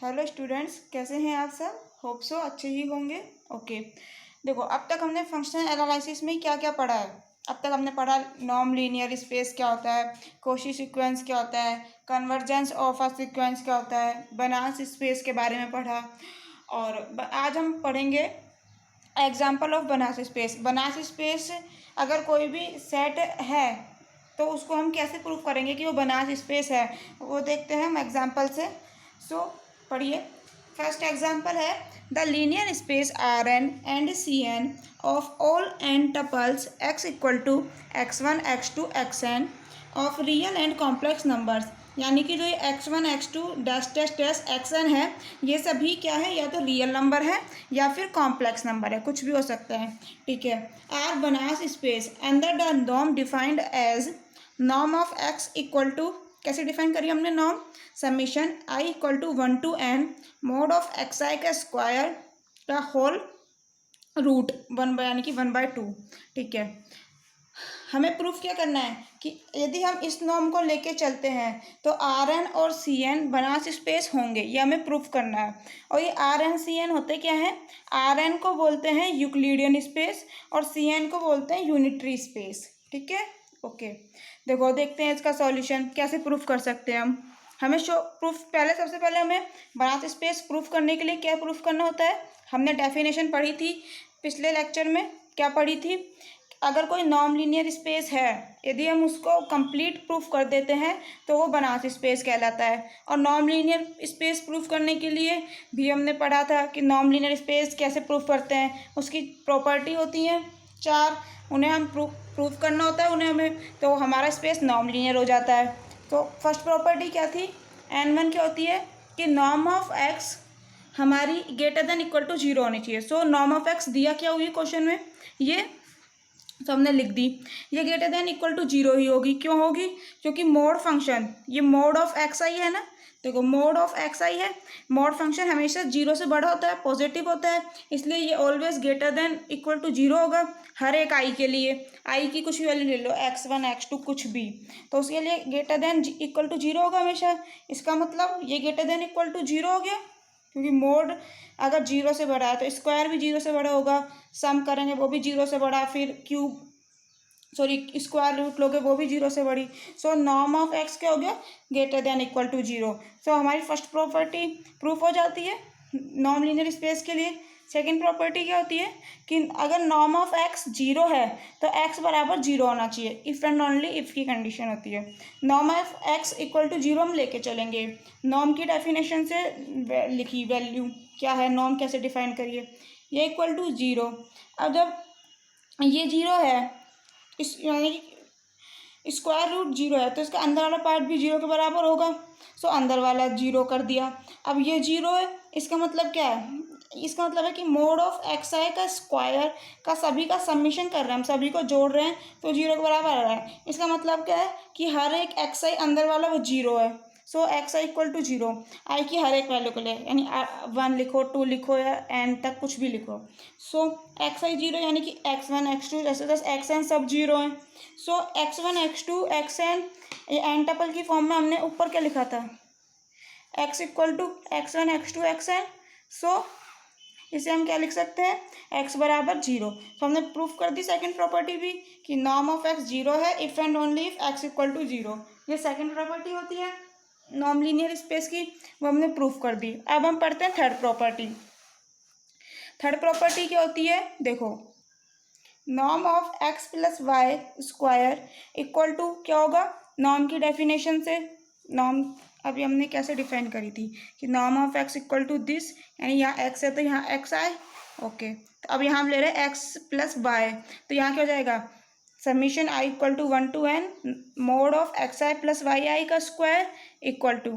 Hello students, कैसे हैं आप सब। होप सो अच्छे ही होंगे। ओके, देखो अब तक हमने फंक्शनल एनालिसिस में क्या क्या पढ़ा है। अब तक हमने पढ़ा नॉन लीनियर स्पेस क्या होता है, कोशी सीक्वेंस क्या होता है, कन्वर्जेंस ऑफ अ सीक्वेंस क्या होता है, बनास स्पेस के बारे में पढ़ा। और आज हम पढ़ेंगे example of Banas space. Banas space अगर कोई भी सेट है तो उसको हम कैसे प्रूव करेंगे कि वो बनास स्पेस है, वो देखते हैं हम एग्जाम्पल से। सो पढ़िए। फर्स्ट एग्जाम्पल है the linear space R N and C N of all N tuples X equal to x one x two x N of real and complex numbers. यानी कि जो ये X one x two dash dash dash x N है, ये सभी क्या है, या तो रियल नंबर है या फिर कॉम्प्लेक्स नंबर है, कुछ भी हो सकता है। ठीक है। R Banach space under the norm defined as norm of x equal to, कैसे डिफाइन करिए हमने norm, summation i equal to 1 to n mod of x i का स्क्वायर का होल रूट 1 यानी कि 1/2। ठीक है। हमें प्रूफ क्या करना है कि यदि हम इस नॉर्म को लेके चलते हैं तो आर एन और सी एन बनास स्पेस होंगे, ये हमें प्रूफ करना है। और ये आर एन सी एन होते क्या हैं, आर एन को बोलते हैं यूक्लिडियन स्पेस और सी एन को बोलते हैं यूनिटरी स्पेस। ठीक है। ओके, देखो देखते हैं इसका सॉल्यूशन कैसे प्रूफ कर सकते हैं हम। हमें शो प्रूफ पहले, सबसे पहले हमें बनास स्पेस प्रूफ करने के लिए क्या प्रूफ करना होता है, हमने डेफिनेशन पढ़ी थी पिछले लेक्चर में। क्या पढ़ी थी, अगर कोई नॉन लीनियर स्पेस है, यदि हम उसको कंप्लीट प्रूफ कर देते हैं तो वो बनास स्पेस कहलाता है। और नॉन लीनियर स्पेस प्रूफ करने के लिए भी हमने पढ़ा था कि नॉन लीनियर स्पेस कैसे प्रूफ करते हैं, उसकी प्रॉपर्टी होती हैं 4, उन्हें हम प्रूफ करना होता है उन्हें हमें, तो हमारा स्पेस नॉन लीनियर हो जाता है। तो फर्स्ट प्रॉपर्टी क्या थी, N1 क्या होती है कि नॉर्म ऑफ एक्स हमारी ग्रेटर देन इक्वल टू 0 होनी चाहिए। सो नॉर्म ऑफ एक्स दिया क्या हुई क्वेश्चन में, ये तो हमने लिख दी, ये ग्रेटर देन इक्वल टू 0 ही होगी। क्यों होगी, क्योंकि मोड फंक्शन, ये मोड ऑफ एक्स आई है ना, देखो मोड ऑफ एक्स आई है, मोड फंक्शन हमेशा 0 से बड़ा होता है, पॉजिटिव होता है, इसलिए ये always greater than equal to 0 होगा हर एक आई के लिए। आई की कुछ भी वैल्यू ले लो, x1 x2 कुछ भी, तो उसके लिए ग्रेटर देन इक्वल टू 0 होगा हमेशा। इसका मतलब ये ग्रेटर देन इक्वल टू 0 हो गया, क्योंकि मोड अगर 0 से बड़ा है तो स्क्वायर भी 0 से बड़ा होगा, सम करेंगे वो भी 0 से बड़ा, फिर क्यूब स्क्वायर रूट लोगे वो भी 0 से बड़ी। सो नॉर्म ऑफ एक्स क्या हो गया, ग्रेटर देन इक्वल टू 0। सो हमारी फर्स्ट प्रॉपर्टी प्रूफ हो जाती है नॉन लीनियर स्पेस के लिए। सेकंड प्रॉपर्टी क्या होती है कि अगर नॉर्म ऑफ एक्स 0 है तो एक्स बराबर 0 होना चाहिए, इफ़ एंड ओनली इफ़ की कंडीशन होती है। Norm of x equal to 0 हम लेके चलेंगे। नॉर्म की डेफिनेशन से लिखी वैल्यू क्या है, नॉर्म कैसे डिफाइन करिए, ये इक्वल टू 0। अब जब ये 0 है, इस यानी कि स्क्वायर रूट 0 है तो इसका अंदर वाला पार्ट भी 0 के बराबर होगा। सो अंदर वाला 0 कर दिया। अब ये 0 है, इसका मतलब क्या है, इसका मतलब है कि मोड ऑफ एक्स आई का स्क्वायर का सभी का सबमिशन कर रहे हैं, हम सभी को जोड़ रहे हैं तो 0 के बराबर आ रहा है। इसका मतलब क्या है कि हर एक एक्स आई अंदर वाला वो 0 है। सो एक्स आई इक्वल टू 0, आई की हर एक वैल्यू के लिए, यानी 1 लिखो, 2 लिखो या n तक कुछ भी लिखो। सो एक्स आई 0 यानी कि x1 x2 जैसे जैसे एक्स एन सब 0 हैं। सो x1 x2 xn, ये एन टपल की फॉर्म में हमने ऊपर क्या लिखा था, x equal to x1 x2 xn। So इसे हम क्या लिख सकते हैं, x बराबर 0। तो हमने प्रूफ कर दी सेकंड प्रॉपर्टी भी कि नॉर्म ऑफ x 0 है if and only if x equal to 0। ये सेकंड प्रॉपर्टी होती है नॉन लीनियर स्पेस की, वो हमने प्रूफ कर दी। अब हम पढ़ते हैं थर्ड प्रॉपर्टी। थर्ड प्रॉपर्टी क्या होती है, देखो norm of x plus Y square equal to क्या होगा, नॉर्म की डेफिनेशन से, नॉर्म अभी हमने कैसे डिफाइन करी थी कि norm of x equal to this, यानी यहाँ एक्स है तो यहाँ एक्स आए। ओके, तो अब यहाँ हम ले रहे हैं एक्स प्लस वाई, तो यहाँ क्या हो जाएगा, summation i equal to 1 to n mod of x I plus Y i का square equal to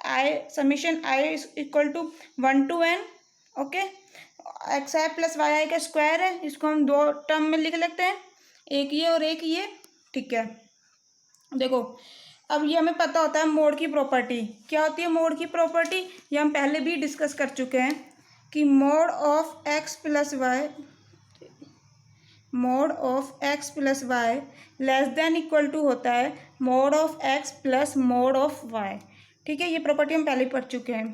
i, summation i equal to 1 to n। Okay, x I plus Y i का square है, इसको हम दो टर्म में लिख लेते हैं, एक ये और एक ये। ठीक है, देखो अब ये हमें पता होता है मोड की प्रॉपर्टी क्या होती है। मोड की प्रॉपर्टी ये हम पहले भी डिस्कस कर चुके हैं कि mod of x plus Y, mod of x plus Y less than equal to होता है mod of x plus mod of Y. ठीक है, ये प्रॉपर्टी हम पहले पढ़ चुके हैं।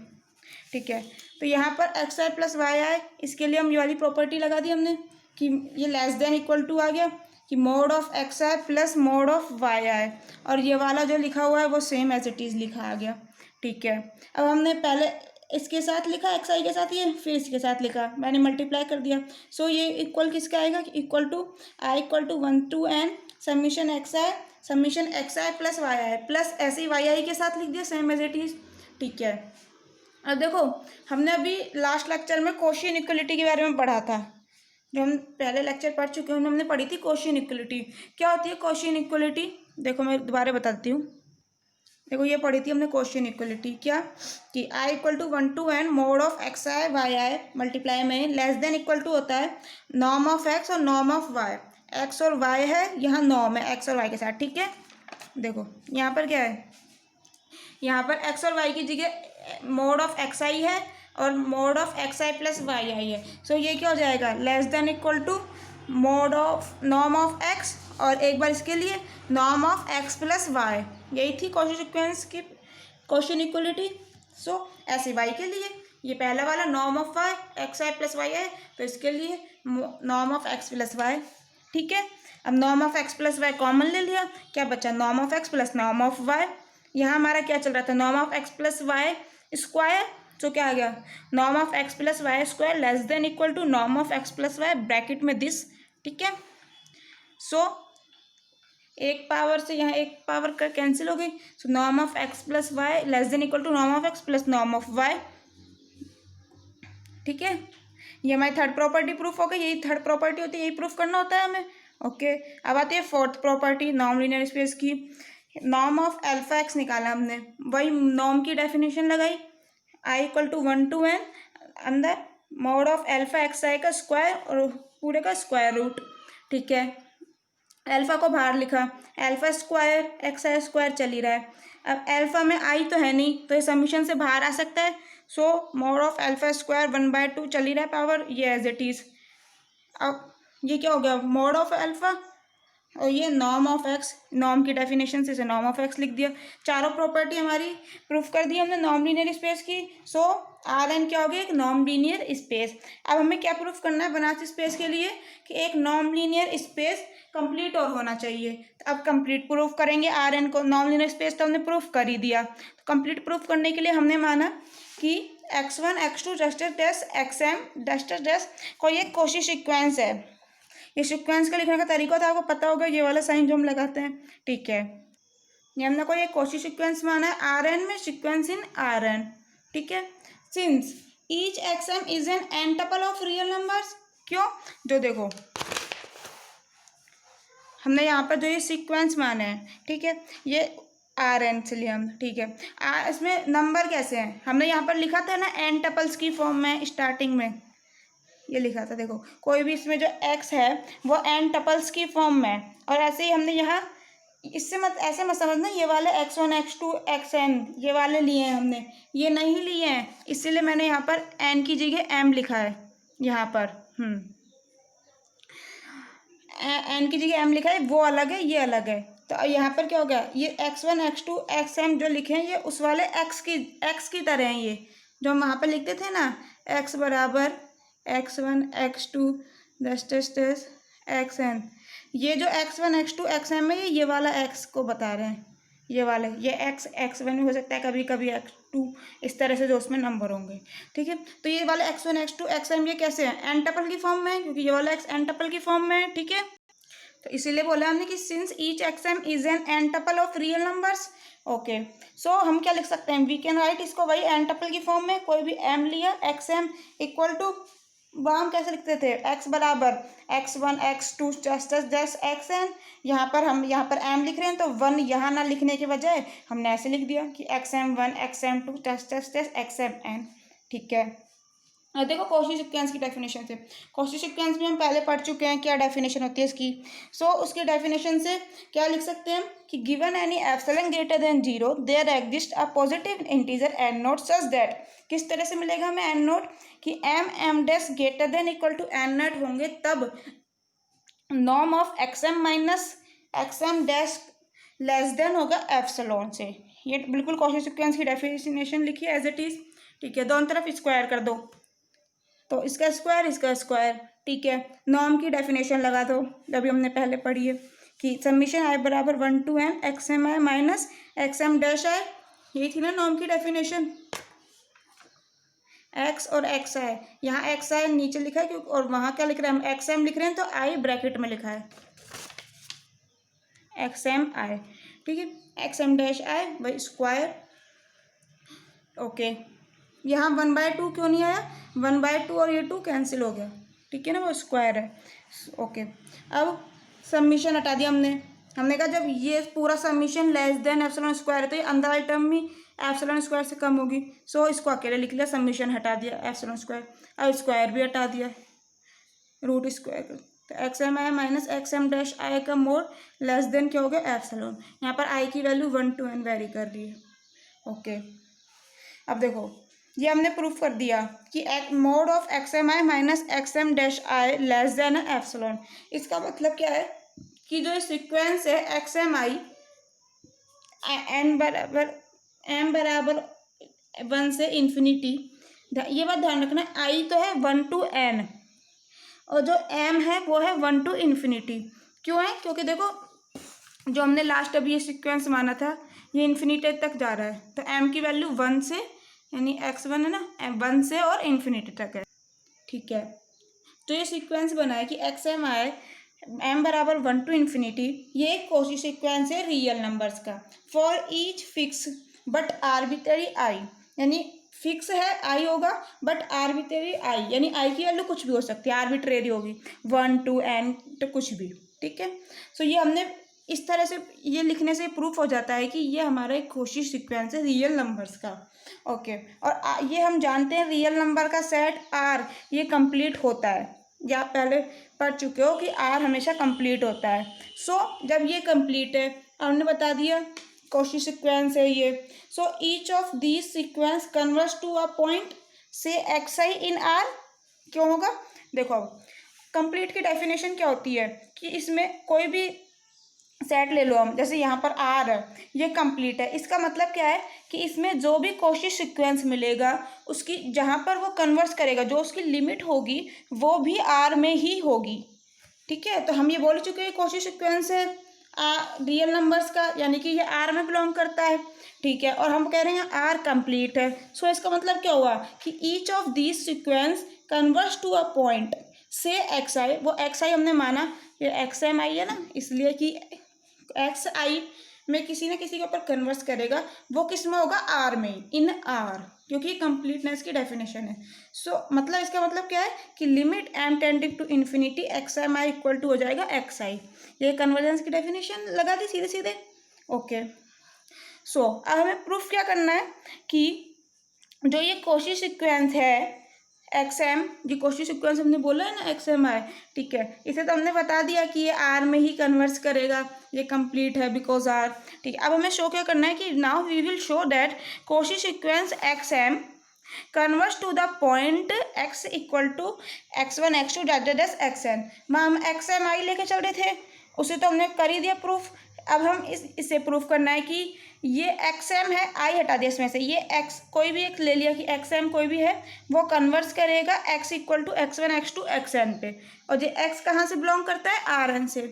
ठीक है। तो यहाँ पर एक्स आई प्लस वाई आई, इसके लिए हम ये वाली प्रॉपर्टी लगा दी हमने कि ये लेस देन इक्वल टू आ गया कि mod of x I plus mod of y i, और ये वाला जो लिखा हुआ है वो सेम एज इट इज़ लिखा आ गया। ठीक है। अब हमने पहले इसके साथ लिखा एक्स आई के साथ ये, फिर इसके साथ लिखा, मैंने मल्टीप्लाई कर दिया। सो ये इक्वल किसका आएगा, equal to I equal to 1 to n summation X I plus Y I, plus ऐसे ही वाई आई के साथ लिख दिया सेम एज इट इज़। ठीक है। अब देखो, हमने अभी लास्ट लेक्चर में कॉची इनइक्वालिटी के बारे में पढ़ा था, जो हम पहले लेक्चर पढ़ चुके हैं, हमने पढ़ी थी कॉची इनइक्वालिटी। क्या होती है कॉची इनइक्वालिटी, देखो मैं दोबारा बताती हूँ। देखो ये पढ़ी थी हमने कॉची इनइक्वालिटी, क्या कि i equal to 1 to n mod of x i y i multiply में लेस देन इक्वल टू होता है नॉर्म ऑफ एक्स और नॉर्म ऑफ वाई। एक्स और वाई है, यहाँ नॉर्म है एक्स और वाई के साथ। ठीक है। देखो यहाँ पर क्या है, यहाँ पर एक्स और वाई की जगह मोड ऑफ एक्स आई है और mod of x I plus Y i है। सो ये क्या हो जाएगा, less than equal to mod of norm of x, और एक बार इसके लिए norm of x plus y. यही थी कॉची सीक्वेंस की कॉची इनइक्वालिटी। सो ऐसे वाई के लिए ये पहला वाला norm of y x I plus y है, तो इसके लिए norm of x plus y. ठीक है। अब norm of x plus Y common ले लिया, क्या बचा, norm of x plus norm of Y. यहाँ हमारा क्या चल रहा था, norm of x plus Y square, तो क्या आ गया, norm of x plus Y square less than equal to norm of x plus Y bracket में दिस। ठीक है। सो एक पावर से यहाँ एक पावर का कैंसिल हो गई, so norm of x plus Y less than equal to norm of x plus norm of Y. ठीक है। ये हमारी थर्ड प्रॉपर्टी प्रूफ हो गई, यही थर्ड प्रॉपर्टी होती है, यही प्रूफ करना होता है हमें। ओके। अब आती है fourth property norm linear space की। नॉर्म ऑफ अल्फा एक्स निकाला हमने, वही नॉर्म की डेफिनेशन लगाई, आई इक्वल टू 1 to n अंदर mode of alpha x i का स्क्वायर और पूरे का स्क्वायर रूट। ठीक है। अल्फा को बाहर लिखा, अल्फा स्क्वायर एक्स आई स्क्वायर चल ही रहा है। अब अल्फा में आई तो है नहीं, तो ये समीशन से बाहर आ सकता है। सो मोड ऑफ अल्फा स्क्वायर 1/2 चल ही रहा है पावर, ये एज इट इज़। अब ये क्या हो गया, मोड ऑफ अल्फा, और ये नॉर्म ऑफ एक्स, नॉर्म की डेफिनेशन से नॉर्म ऑफ एक्स लिख दिया। चारों प्रॉपर्टी हमारी प्रूफ कर दी हमने नॉर्म लीनियर स्पेस की। सो आर एन क्या हो गया, एक नॉर्म लीनियर स्पेस। अब हमें क्या प्रूफ करना है बनारसी स्पेस के लिए, कि एक नॉर्म लीनियर स्पेस कंप्लीट और होना चाहिए। तो अब कंप्लीट प्रूफ करेंगे आर एन को, नॉर्म लीनियर स्पेस तो हमने प्रूफ कर ही दिया। तो कंप्लीट प्रूफ करने के लिए हमने माना कि x1 x2 duster dash xm duster dash कोई एक कॉची सीक्वेंस है। ये सीक्वेंस का लिखने का तरीका था, आपको पता होगा, ये वाला साइन जो हम लगाते हैं। ठीक है। ये हमने कोई एक कॉची सीक्वेंस माना है आर एन में, सीक्वेंस इन आर एन। ठीक है। Since each XM is N N tuple of real numbers, क्यों, जो देखो हमने यहाँ पर जो ये सीक्वेंस माने हैं, ठीक है, ये आर एन से लिया हम। ठीक है। इसमें नंबर कैसे हैं, हमने यहाँ पर लिखा था ना एन टपल्स की फॉर्म में, स्टार्टिंग में ये लिखा था। देखो कोई भी इसमें जो x है वो एन टपल्स की फॉर्म में, और ऐसे ही हमने यहाँ, इससे मत ऐसे मत समझना ये वाले x1 x2 xn ये वाले लिए हैं हमने, ये नहीं लिए हैं, इसीलिए मैंने यहाँ पर n की जगह m लिखा है यहाँ पर। n की जगह m लिखा है, वो अलग है, ये अलग है। तो यहाँ पर क्या हो गया, ये x1 x2 xm जो लिखे हैं ये उस वाले x की तरह हैं, ये जो हम वहाँ पर लिखते थे ना, x बराबर x1 x2 डैश xn, ये जो x1 x2 xm है ये वाला x को बता रहे हैं, ये वाले, ये x1 में हो सकता है कभी कभी x2, इस तरह से जो उसमें नंबर होंगे। ठीक है। तो ये वाला x1 x2 xm ये कैसे है, एन टपल की फॉर्म में है, क्योंकि ये वाला x एन टपल की फॉर्म में है। ठीक है। तो इसीलिए बोला हमने कि since each XM is N N tuple of real numbers. Okay. So हम क्या लिख सकते हैं, वी कैन राइट इसको वही एन टपल की फॉर्म में, कोई भी m लिया, xm इक्वल टू, वहाँ हम कैसे लिखते थे, x बराबर x1 x2 जस्ट xn, यहाँ पर m लिख रहे हैं, तो 1 यहाँ ना लिखने के बजाय हमने ऐसे लिख दिया कि xm1 xm2 जस्ट xmn। ठीक है। देखो कॉची सीक्वेंस की डेफिनेशन से, कॉची सीक्वेंस में हम पहले पढ़ चुके हैं क्या डेफिनेशन होती है इसकी। सो उसकी डेफिनेशन से क्या लिख सकते हैं कि given any epsilon greater than 0 there exist a positive integer N naught such that, किस तरह से मिलेगा हमें एन नोट, कि m dash greater than equal to N naught होंगे तब norm of xm minus xm dash less than होगा epsilon से। ये बिल्कुल कॉची सीक्वेंस की डेफिनेशन लिखी है एज इट इज़। ठीक है, दोनों तरफ स्क्वायर कर दो, तो इसका स्क्वायर, ठीक है। नॉर्म की डेफिनेशन लगा दो, अभी हमने पहले पढ़ी है कि समीशन आई बराबर 1 to n X M I minus X M dash I, यही थी ना नॉर्म की डेफिनेशन। एक्स और एक्स आई, यहाँ एक्स आई नीचे लिखा है क्योंकि, और वहाँ क्या लिख रहे हैं हम, एक्स एम लिख रहे हैं, तो आई ब्रैकेट में लिखा है एक्स एम आई, ठीक है। X M dash I by square, okay. यहाँ 1/2 क्यों नहीं आया, 1/2 और ये 2 कैंसिल हो गया, ठीक है ना, वो स्क्वायर है, ओके। अब सबमिशन हटा दिया हमने कहा जब ये पूरा submission less than epsilon square है तो ये अंदर वाली टर्म भी एप्सिलॉन स्क्वायर से कम होगी, सो इसको अकेले लिख लिया, सबमिशन हटा दिया एप्सिलॉन स्क्वायर, अब स्क्वायर भी हटा दिया, रूट स्क्वायर, तो X M I minus X M dash I का मोड लेस देन क्या हो गया एप्सिलॉन, यहाँ पर आई की वैल्यू 1 to n वेरी कर रही है, ओके। अब देखो ये हमने प्रूफ कर दिया कि mod of x M I minus X M dash I less than epsilon, इसका मतलब क्या है कि जो सीक्वेंस है एक्स एम आई एम बराबर 1 से इन्फिनिटी, ये बात ध्यान रखना, आई तो है 1 to n और जो m है वो है 1 to इन्फिनिटी, क्यों है, क्योंकि देखो जो हमने लास्ट अभी ये सीक्वेंस माना था ये इन्फिनिटी तक जा रहा है, तो m की वैल्यू 1 से, यानी x1 है ना, 1 से और इन्फिनिटी तक है, ठीक है। तो ये सीक्वेंस बना है कि एक्स एम आई एम बराबर 1 to इन्फिनिटी, ये एक कोशी सीक्वेंस है रियल नंबर्स का, for each fix but arbitrary i, यानी फिक्स है आई होगा बट आर्बिट्ररी आई, यानी आई की वैल्यू कुछ भी हो सकती है, आर्बिट्रेरी होगी 1 to n तो कुछ भी, ठीक है। सो ये हमने इस तरह से ये लिखने से प्रूफ हो जाता है कि ये हमारा एक कोशी सीक्वेंस है रियल नंबर्स का, ओके। और ये हम जानते हैं रियल नंबर का सेट आर ये कंप्लीट होता है, ये आप पहले पढ़ चुके हो कि आर हमेशा कंप्लीट होता है, सो जब ये कंप्लीट है हमने बता दिया कोशी सीक्वेंस है ये, so each of these sequence converse to a point से एक्स आई इन आर, क्यों होगा, देखो कंप्लीट की डेफिनेशन क्या होती है कि इसमें कोई भी सेट ले लो हम, जैसे यहाँ पर आर है ये कंप्लीट है, इसका मतलब क्या है कि इसमें जो भी कोशी सीक्वेंस मिलेगा उसकी जहाँ पर वो कन्वर्स करेगा, जो उसकी लिमिट होगी वो भी आर में ही होगी, ठीक है। तो हम ये बोल चुके हैं कोशी सीक्वेंस है रियल नंबर्स का, यानी कि ये आर में बिलोंग करता है, ठीक है। और हम कह रहे हैं आर कंप्लीट है, सो इसका मतलब क्या हुआ कि each of this sequence converse to a point से एक्स आई, वो एक्स आई हमने माना ये एक्स एम आई है ना, इसलिए कि एक्स आई में किसी न किसी के ऊपर कन्वर्स करेगा, वो किस में होगा आर में, इन आर, क्योंकि कंप्लीटनेस की डेफिनेशन है। सो मतलब इसका मतलब क्या है कि limit M tending to infinity x M I equal to हो जाएगा एक्स आई, ये कन्वर्जेंस की डेफिनेशन लगा दी सीधे सीधे, ओके। सो अब हमें प्रूफ क्या करना है कि जो ये कोशी सीक्वेंस है एक्स एम, ये कोशी सीक्वेंस हमने बोला है ना एक्स एम आई, ठीक है, इसे तो हमने बता दिया कि ये आर में ही कन्वर्स करेगा, ये कंप्लीट है बिकॉज आर, ठीक है। अब हमें शो क्या करना है कि now we will show that Cauchy sequence x m converges to the point x equal to x1 x2 dash x n, हम एक्स एम आई लेके चल रहे थे, उसे तो हमने कर ही दिया प्रूफ, अब हम इसे प्रूफ करना है कि ये एक्स एम है, आई हटा दिया इसमें से, ये एक्स कोई भी एक ले लिया कि एक्स एम कोई भी है वो कन्वर्स करेगा x equal to x1 x2 x n पे, और ये एक्स कहाँ से बिलोंग करता है आर एन से,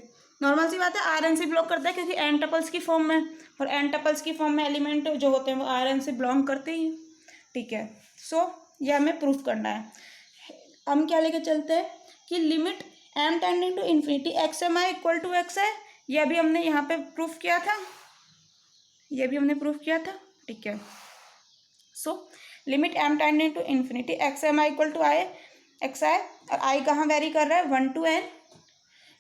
नॉर्मल सी बात है आर एन से बिलोंग करता है क्योंकि एन टपल्स की फॉर्म में, और एन टपल्स की फॉर्म में एलिमेंट जो होते हैं वो आर एन से बिलोंग करते ही, ठीक है। सो ये हमें प्रूफ करना है, हम क्या लेके चलते हैं कि limit M tending to infinity x M I equal to x है, ये भी हमने यहाँ पे प्रूफ किया था, ये भी हमने प्रूफ किया था, ठीक है। So limit M tending to infinity x M I equal to i x i, और आई कहाँ वेरी कर रहा है 1 to n,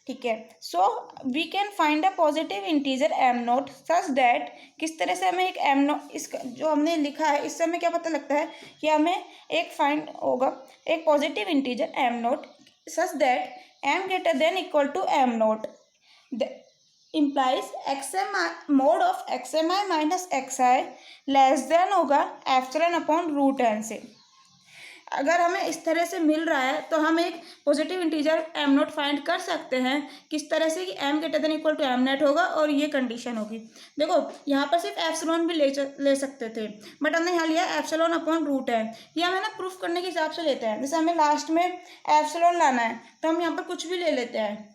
ठीक है। So we can find a positive integer m naught such that, किस तरह से हमें एक एम नोट, इसका जो हमने लिखा है इससे हमें क्या पता लगता है कि हमें एक फाइंड होगा एक positive integer m naught such that m greater than equal to m naught implies mod of x M I minus x i less than होगा एप्सिलॉन अपॉन रूट एन से, अगर हमें इस तरह से मिल रहा है तो हम एक positive integer m naught find कर सकते हैं किस तरह से कि m greater than equal to m naught होगा और ये कंडीशन होगी। देखो यहाँ पर सिर्फ एप्सिलॉन भी ले सकते थे, बट हमने यहाँ लिया एप्सिलॉन अपॉन रूट है। ये हमें ना प्रूफ करने के हिसाब से लेते हैं। जैसे हमें लास्ट में एप्सिलॉन लाना है तो हम यहाँ पर कुछ भी ले लेते हैं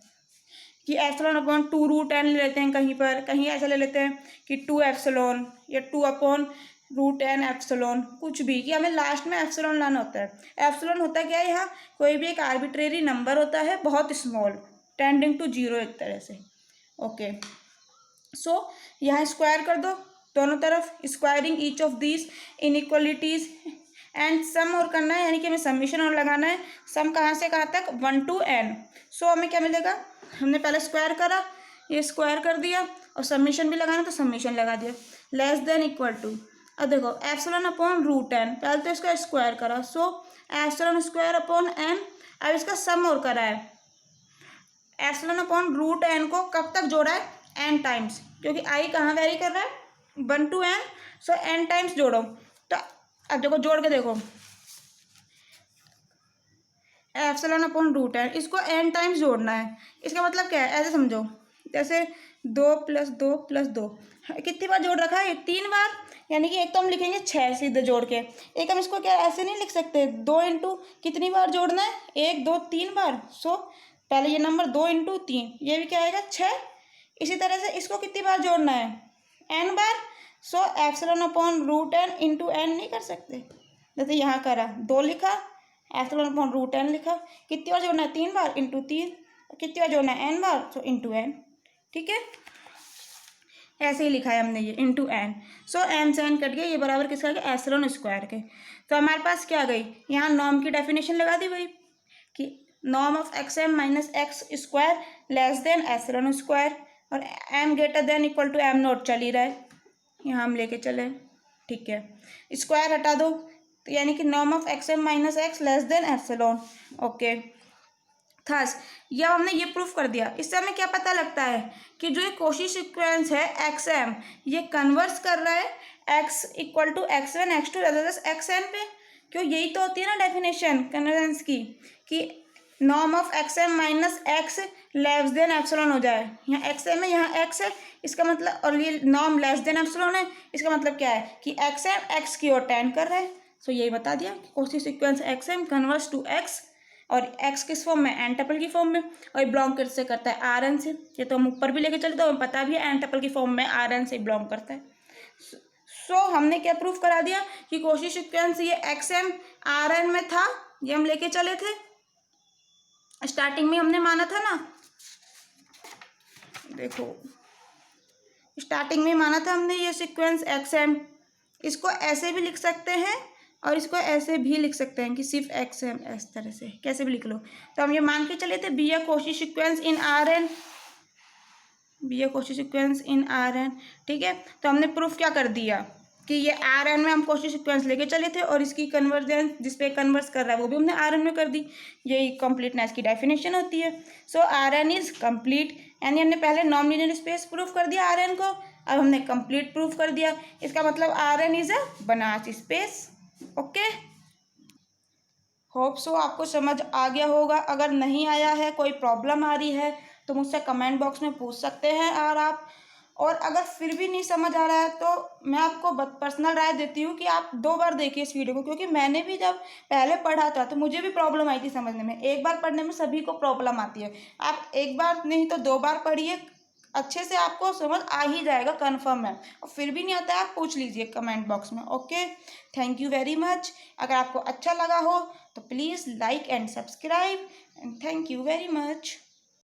कि एप्सिलॉन अपॉन 2 रूट एन ले लेते हैं, कहीं पर कहीं ऐसा ले लेते हैं कि 2 एप्सिलॉन या 2 अपॉन रूट एन एप्सिलॉन, कुछ भी, कि हमें लास्ट में एप्सिलॉन लाना होता है। एप्सिलॉन होता क्या है, यहाँ कोई भी एक आर्बिट्रेरी नंबर होता है बहुत स्मॉल टेंडिंग टू जीरो एक तरह से। ओके, सो यहाँ स्क्वायर कर दो दोनों तरफ, squaring each of these inequalities and sum और करना है, यानी कि हमें समीशन और लगाना है। सम कहाँ से कहाँ तक, 1 to n। सो हमें क्या मिलेगा, हमने पहले स्क्वायर करा, ये स्क्वायर कर दिया और समीशन भी लगाना तो समीशन लगा दिया, लेस देन इक्वल टू। अब देखो एप्सिलॉन अपॉन रूट एन, पहले तो इसका स्क्वायर करा, सो एप्सिलॉन स्क्वायर अपॉन एन। अब इसका सम और करा है, एप्सिलॉन अपॉन रूट एन को कब तक जोड़ा है, एन टाइम्स, क्योंकि आई कहाँ वेरी कर रहा है, 1 to n, so n times जोड़ो। तो अब देखो जोड़ के देखो, एप्सिलॉन अपॉन रूट एन, इसको एन टाइम्स जोड़ना है। इसका मतलब क्या है, ऐसे समझो जैसे 2 + 2 + 2 कितनी बार जोड़ रखा है, 3 बार, यानी कि एक तो हम लिखेंगे 6 सीधे जोड़ के। एक हम इसको क्या ऐसे नहीं लिख सकते, 2 इंटू कितनी बार जोड़ना है, 1 2 3 बार। सो पहले ये नंबर 2 इंटू 3, ये भी क्या आएगा 6। इसी तरह से इसको कितनी बार जोड़ना है, n बार। So epsilon upon root n into n नहीं कर सकते, जैसे यहाँ करा 2 लिखा, एप्सिलॉन अपॉन रूट एन लिखा, कितनी बार जोड़ना है, 3 बार इंटू 3, कितनी बार जोड़ना है, n बार, सो इंटू एन। ठीक है, ऐसे ही लिखा है हमने ये इंटू एन। सो एन से एन कट गया, ये बराबर किसका आ गया, एप्सिलॉन स्क्वायर के। तो हमारे पास क्या आ गई, यहाँ नॉर्म की डेफिनेशन लगा दी वही कि norm of x m minus x square less than epsilon square, और m greater than equal to m naught चल ही रहा है, यहाँ हम लेके चले। ठीक है, स्क्वायर हटा दो, तो यानी कि norm of x m minus x less than epsilon. Okay, thus यह हमने ये प्रूफ कर दिया। इससे हमें क्या पता लगता है कि जो ये कोशी सीक्वेंस है एक्स एम, ये कन्वर्स कर रहा है x equal to x one x two x n पे। क्यों, यही तो होती है ना डेफिनेशन कन्वर्जेंस की, कि norm of x m minus x less than epsilon हो जाए। यहाँ एक्स एम है, यहाँ एक्स है, इसका मतलब, और ये नॉर्म लेस देन एप्सिलॉन है, इसका मतलब क्या है कि एक्स एम एक्स की ओर टेंड कर रहा है। सो यही बता दिया कि Cauchy sequence x m converges to x, और एक्स किस फॉर्म में, एन टपल की फॉर्म में, और ये बिलोंग किससे करता है, आर एन से। ये तो हम ऊपर भी लेके चलते तो हमें पता भी है एन टपल की फॉर्म में आर एन से बिलोंग करता है। सो हमने क्या प्रूफ करा दिया कि कोशी सीक्वेंस ये एक्स एम आर एन में था, ये हम लेके चले थे, स्टार्टिंग में हमने माना था ना, देखो स्टार्टिंग में माना था हमने ये सीक्वेंस एक्स एम। इसको ऐसे भी लिख सकते हैं और इसको ऐसे भी लिख सकते हैं कि सिर्फ एक्स एम, इस तरह से कैसे भी लिख लो। तो हम ये मान के चले थे be a Cauchy sequence in R n, be a Cauchy sequence in R N. ठीक है, तो हमने प्रूफ क्या कर दिया कि ये आर एन में हम कोशी सीक्वेंस लेके चले थे, और इसकी कन्वर्जेंस जिसपे कन्वर्स कर रहा है वो भी हमने आर एन में कर दी। यही कंप्लीटनेस की डेफिनेशन होती है। सो आर एन इज कंप्लीट, यानी हमने पहले नॉन लीनियर स्पेस प्रूफ कर दिया आर एन को, अब हमने कंप्लीट प्रूफ कर दिया। इसका मतलब R n is a Banach space. Okay, hope so आपको समझ आ गया होगा। अगर नहीं आया है, कोई प्रॉब्लम आ रही है तो मुझसे कमेंट बॉक्स में पूछ सकते हैं। और अगर फिर भी नहीं समझ आ रहा है तो मैं आपको पर्सनल राय देती हूँ कि आप 2 बार देखिए इस वीडियो को, क्योंकि मैंने भी जब पहले पढ़ा था तो मुझे भी प्रॉब्लम आई थी समझने में। एक बार पढ़ने में सभी को प्रॉब्लम आती है, आप एक बार नहीं तो 2 बार पढ़िए, अच्छे से आपको समझ आ ही जाएगा, कन्फर्म है। और फिर भी नहीं आता है आप पूछ लीजिए कमेंट बॉक्स में। Okay, thank you very much. अगर आपको अच्छा लगा हो तो please like and subscribe, and thank you very much.